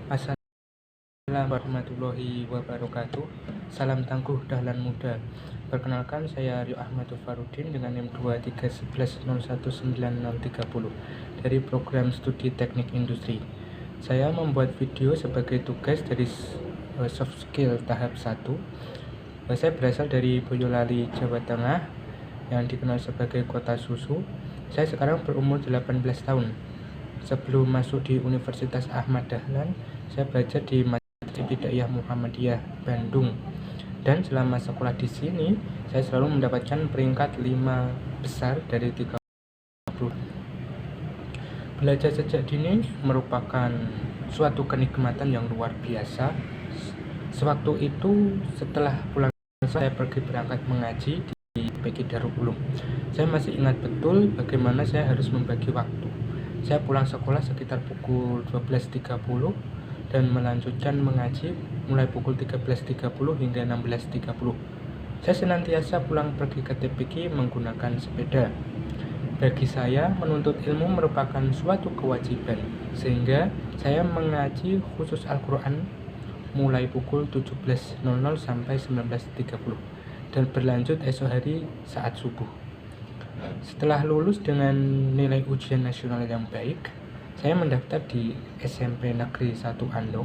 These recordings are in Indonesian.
Assalamualaikum warahmatullahi wabarakatuh. Salam tangguh dahlan muda. Perkenalkan, saya Rio Ahmadul Farudin dengan NIM 231101930 dari program studi teknik industri. Saya membuat video sebagai tugas dari soft skill tahap 1. Saya berasal dari Boyolali, Jawa Tengah, yang dikenal sebagai kota susu. Saya sekarang berumur 18 tahun. Sebelum masuk di Universitas Ahmad Dahlan, saya belajar di Ibtidaiyah Muhammadiyah Bandung, dan selama sekolah di sini saya selalu mendapatkan peringkat 5 besar dari 30. Belajar sejak dini merupakan suatu kenikmatan yang luar biasa. Sewaktu itu setelah pulang saya pergi berangkat mengaji di PG Darul Ulum. Saya masih ingat betul bagaimana saya harus membagi waktu. Saya pulang sekolah sekitar pukul 12.30 dan melanjutkan mengaji mulai pukul 13.30 hingga 16.30. Saya senantiasa pulang pergi ke TPQ menggunakan sepeda. Bagi saya, menuntut ilmu merupakan suatu kewajiban, sehingga saya mengaji khusus Al-Quran mulai pukul 17.00 sampai 19.30 dan berlanjut esok hari saat subuh. Setelah lulus dengan nilai ujian nasional yang baik, saya mendaftar di SMP Negeri 1 Andong,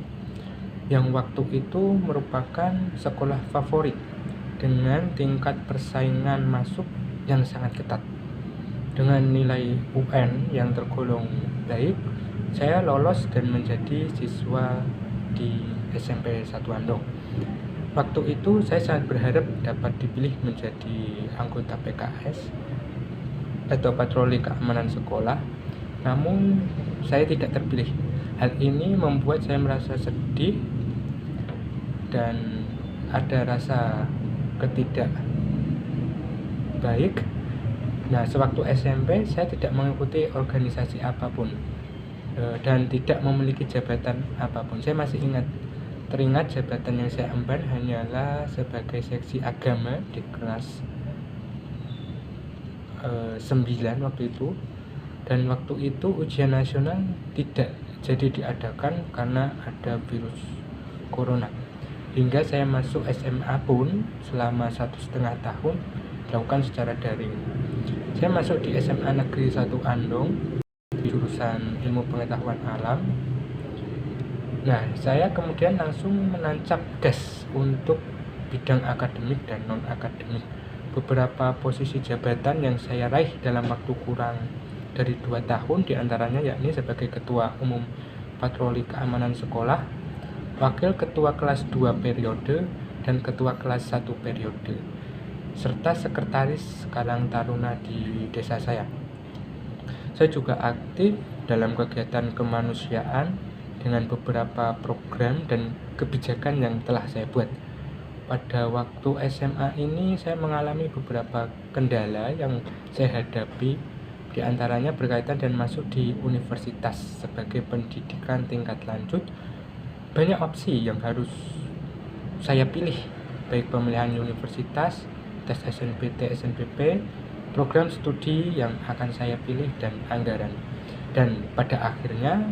yang waktu itu merupakan sekolah favorit dengan tingkat persaingan masuk yang sangat ketat. Dengan nilai UN yang tergolong baik, saya lolos dan menjadi siswa di SMP 1 Andong. Waktu itu saya sangat berharap dapat dipilih menjadi anggota PKS atau patroli keamanan sekolah, namun saya tidak terpilih. Hal ini membuat saya merasa sedih dan ada rasa ketidak baik. Nah, sewaktu SMP saya tidak mengikuti organisasi apapun dan tidak memiliki jabatan apapun. Saya masih teringat jabatan yang saya emban hanyalah sebagai seksi agama di kelas 9 waktu itu, dan waktu itu ujian nasional tidak jadi diadakan karena ada virus corona. Hingga saya masuk SMA pun selama 1,5 tahun dilakukan secara daring. Saya masuk di SMA Negeri 1 Andong jurusan Ilmu Pengetahuan Alam. Nah, saya kemudian langsung menancap gas untuk bidang akademik dan non-akademik. Beberapa posisi jabatan yang saya raih dalam waktu kurang dari 2 tahun diantaranya yakni sebagai Ketua Umum Patroli Keamanan Sekolah, Wakil Ketua Kelas 2 periode, dan Ketua Kelas 1 periode, serta Sekretaris Karang Taruna di desa saya. Saya juga aktif dalam kegiatan kemanusiaan dengan beberapa program dan kebijakan yang telah saya buat. Pada waktu SMA ini saya mengalami beberapa kendala yang saya hadapi, di antaranya berkaitan dan masuk di universitas sebagai pendidikan tingkat lanjut. Banyak opsi yang harus saya pilih, baik pemilihan universitas, tes SNPT, SNPP, program studi yang akan saya pilih, dan anggaran. Dan pada akhirnya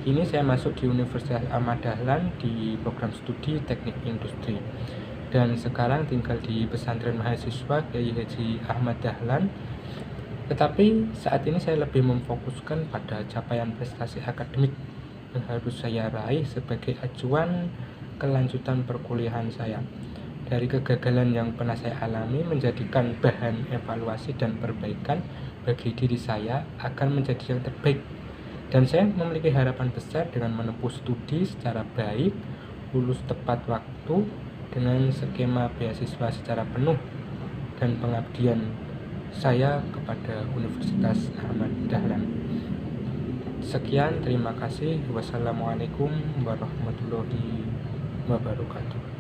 ini saya masuk di Universitas Ahmad Dahlan di program studi teknik industri, dan sekarang tinggal di pesantren mahasiswa Kiai Haji Ahmad Dahlan. Tetapi saat ini saya lebih memfokuskan pada capaian prestasi akademik yang harus saya raih sebagai acuan kelanjutan perkuliahan saya. Dari kegagalan yang pernah saya alami menjadikan bahan evaluasi dan perbaikan bagi diri saya akan menjadi yang terbaik. Dan saya memiliki harapan besar dengan menempuh studi secara baik, lulus tepat waktu dengan skema beasiswa secara penuh, dan pengabdian saya kepada Universitas Ahmad Dahlan. Sekian, terima kasih. Wassalamualaikum warahmatullahi wabarakatuh.